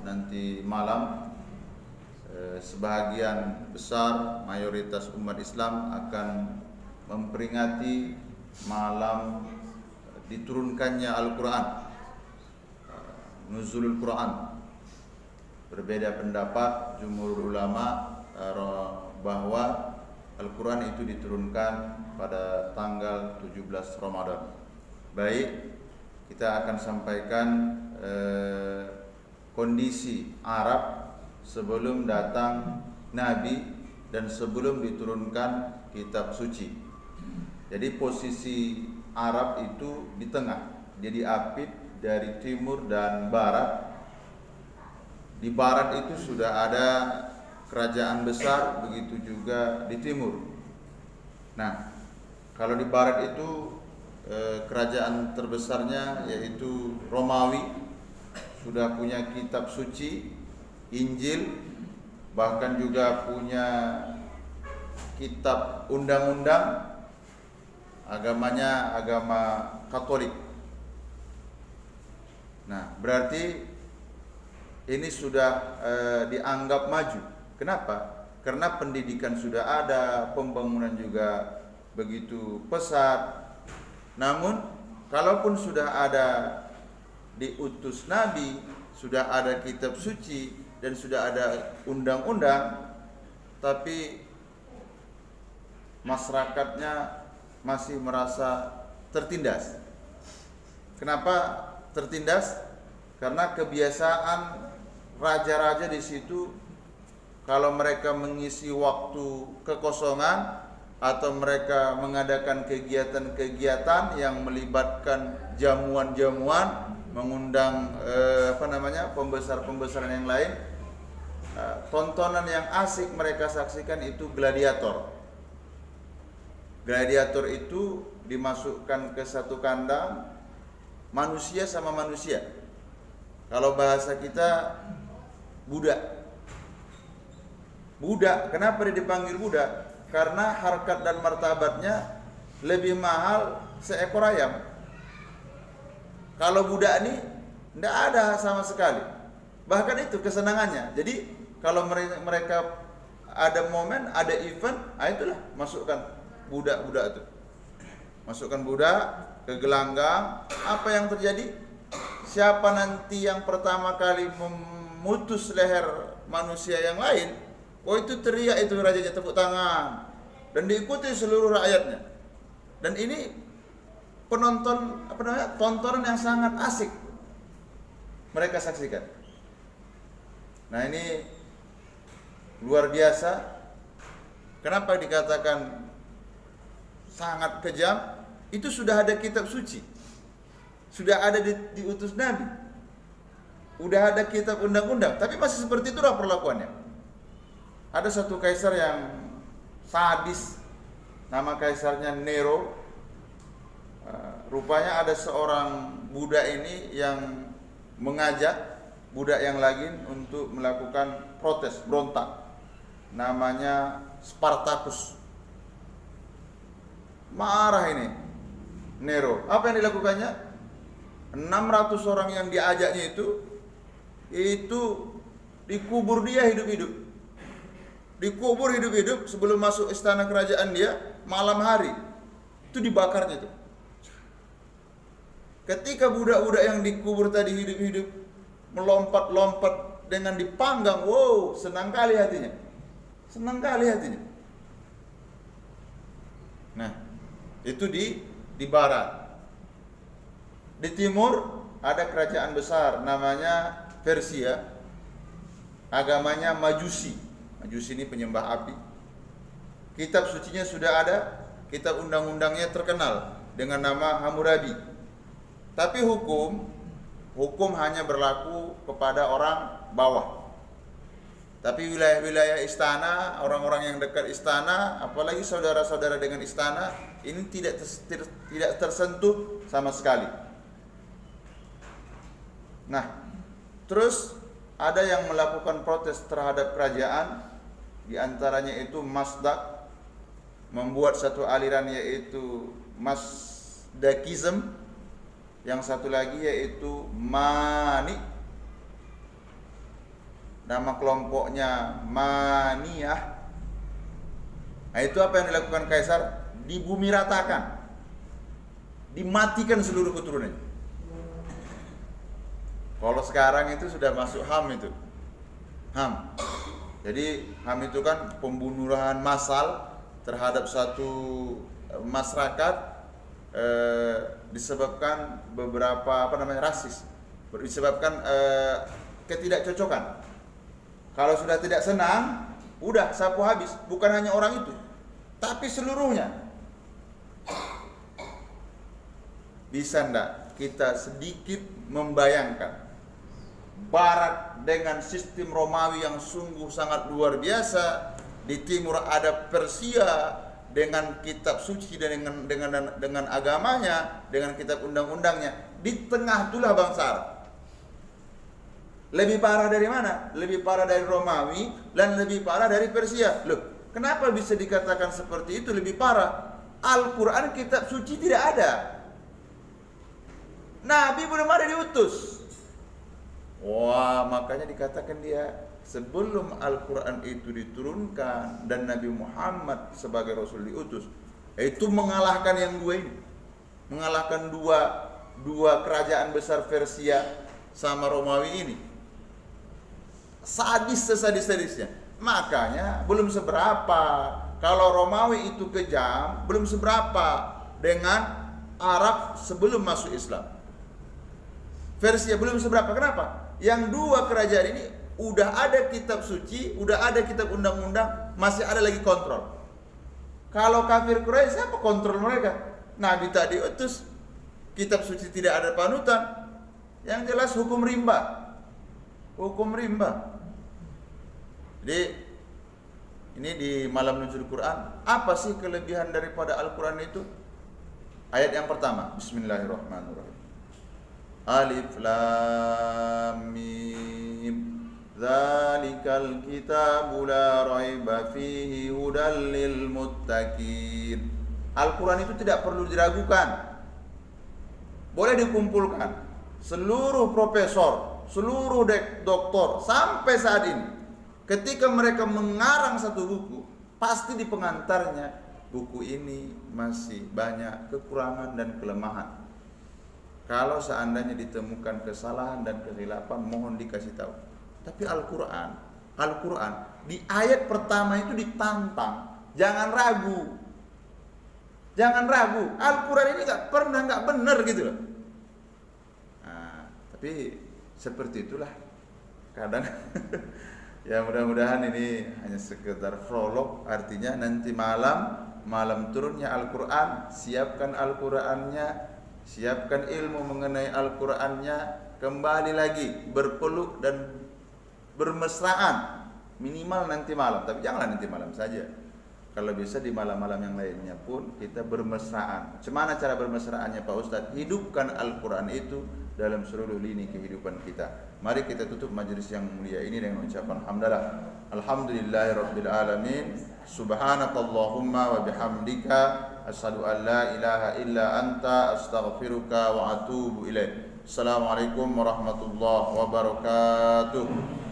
nanti malam sebahagian besar mayoritas umat Islam akan memperingati malam diturunkannya Al-Quran, nuzulul Quran. Berbeda pendapat jumhur ulama bahwa Al-Quran itu diturunkan pada tanggal 17 Ramadan. Baik, kita akan sampaikan kondisi Arab sebelum datang Nabi dan sebelum diturunkan kitab suci. Jadi posisi Arab itu di tengah, jadi apit dari timur dan barat. Di barat itu sudah ada kerajaan besar, begitu juga di timur. Nah, kalau di barat itu kerajaan terbesarnya yaitu Romawi, sudah punya kitab suci, Injil, bahkan juga punya kitab undang-undang. Agamanya agama Katolik. Nah, berarti ini sudah dianggap maju. Kenapa? Karena pendidikan sudah ada, pembangunan juga begitu pesat. Namun, kalaupun sudah ada diutus Nabi, sudah ada kitab suci dan sudah ada undang-undang, tapi masyarakatnya masih merasa tertindas. Kenapa tertindas? Karena kebiasaan raja-raja di situ, kalau mereka mengisi waktu kekosongan atau mereka mengadakan kegiatan-kegiatan yang melibatkan jamuan-jamuan, mengundang pembesar-pembesaran yang lain, tontonan yang asik mereka saksikan itu gladiator. Gladiator itu dimasukkan ke satu kandang, manusia sama manusia. Kalau bahasa kita budak. Budak, kenapa dia dipanggil budak? Karena harkat dan martabatnya lebih mahal seekor ayam. Kalau budak ini tidak ada sama sekali. Bahkan itu kesenangannya. Jadi kalau mereka ada momen, ada event, itulah masukkan budak-budak itu. Masukkan budak ke gelanggang. Apa yang terjadi? Siapa nanti yang pertama kali memutus leher manusia yang lain, itu teriak itu rajanya, tepuk tangan, dan diikuti seluruh rakyatnya. Dan ini tontonan yang sangat asik mereka saksikan. Nah, ini luar biasa. Kenapa dikatakan sangat kejam? Itu sudah ada kitab suci, sudah ada diutus Nabi, udah ada kitab undang-undang, tapi masih seperti itulah perlakuannya. Ada satu kaisar yang sadis, nama kaisarnya Nero. Rupanya ada seorang budak ini yang mengajak budak yang lain untuk melakukan protes, berontak. Namanya Spartacus. Marah ini Nero. Apa yang dilakukannya? 600 orang yang diajaknya itu dikubur dia hidup-hidup. Dikubur hidup-hidup sebelum masuk istana kerajaan dia, malam hari. Itu dibakarnya itu. Ketika budak-budak yang dikubur tadi hidup-hidup melompat-lompat dengan dipanggang, senang kali hatinya. Senang kali hatinya. Nah, itu di barat. Di timur ada kerajaan besar namanya Persia. Agamanya Majusi. Majusi ini penyembah api. Kitab sucinya sudah ada, kitab undang-undangnya terkenal dengan nama Hammurabi. Tapi hukum hanya berlaku kepada orang bawah. Tapi wilayah-wilayah istana, orang-orang yang dekat istana, apalagi saudara-saudara dengan istana, ini tidak tersentuh sama sekali. Nah, terus ada yang melakukan protes terhadap kerajaan, di antaranya itu Mazdak, membuat satu aliran yaitu Mazdakism, yang satu lagi yaitu Mani. nama kelompoknya Maniyah. Nah, itu apa yang dilakukan Kaisar? Dibumi ratakan, dimatikan seluruh keturunannya. Kalau sekarang itu sudah masuk HAM itu. HAM. Jadi HAM itu kan pembunuhan massal terhadap satu masyarakat disebabkan beberapa rasis, disebabkan ketidakcocokan. Kalau sudah tidak senang, udah sapu habis. Bukan hanya orang itu, tapi seluruhnya. Bisa enggak kita sedikit membayangkan Barat dengan sistem Romawi yang sungguh sangat luar biasa, di timur ada Persia dengan kitab suci dan dengan agamanya, dengan kitab undang-undangnya, di tengah itulah bangsa Arab. Lebih parah dari mana? Lebih parah dari Romawi dan lebih parah dari Persia. Loh, kenapa bisa dikatakan seperti itu lebih parah? Al-Quran kitab suci tidak ada. Nabi belum ada diutus. Wah, makanya dikatakan dia sebelum Al-Quran itu diturunkan dan Nabi Muhammad sebagai Rasul diutus, itu mengalahkan yang dua ini. Mengalahkan dua kerajaan besar Persia sama Romawi ini. Sadisnya. Makanya belum seberapa. Kalau Romawi itu kejam, belum seberapa dengan Arab sebelum masuk Islam. Persia belum seberapa. Kenapa? Yang dua kerajaan ini udah ada kitab suci, udah ada kitab undang-undang, masih ada lagi kontrol. Kalau kafir Quraisy, siapa kontrol mereka? Nabi tak diutus, kitab suci tidak ada panutan. Yang jelas hukum rimba. Hukum rimba. Jadi ini di malam nuzul Quran, apa sih kelebihan daripada Al-Quran itu? Ayat yang pertama, Bismillahirrahmanirrahim. Alif Lam Mim Dzalikal kitabu la raiba fihi hudal lil muttaqin. Al-Quran itu tidak perlu diragukan. Boleh dikumpulkan seluruh profesor, seluruh doktor sampai saat ini. Ketika mereka mengarang satu buku, pasti di pengantarnya buku ini masih banyak kekurangan dan kelemahan. Kalau seandainya ditemukan kesalahan dan kesilapan, mohon dikasih tahu. Tapi Al-Quran di ayat pertama itu ditantang, jangan ragu. Al-Quran ini nggak benar gitu loh. Nah, tapi seperti itulah kadang. Ya mudah-mudahan ini hanya sekedar prolog, artinya nanti malam turunnya Al-Quran, siapkan Al-Qurannya, siapkan ilmu mengenai Al-Qurannya, kembali lagi berpeluk dan bermesraan minimal nanti malam, tapi janganlah nanti malam saja. Kalau bisa di malam-malam yang lainnya pun kita bermesraan. Bagaimana cara bermesraannya Pak Ustadz? Hidupkan Al-Quran itu dalam seluruh lini kehidupan kita. Mari kita tutup majelis yang mulia ini dengan ucapan hamdalah. Alhamdulillahirabbil alamin. Subhanakallahumma wa bihamdika asyhadu an la ilaha illa anta astaghfiruka wa atubu ilaik. Assalamualaikum warahmatullahi wabarakatuh.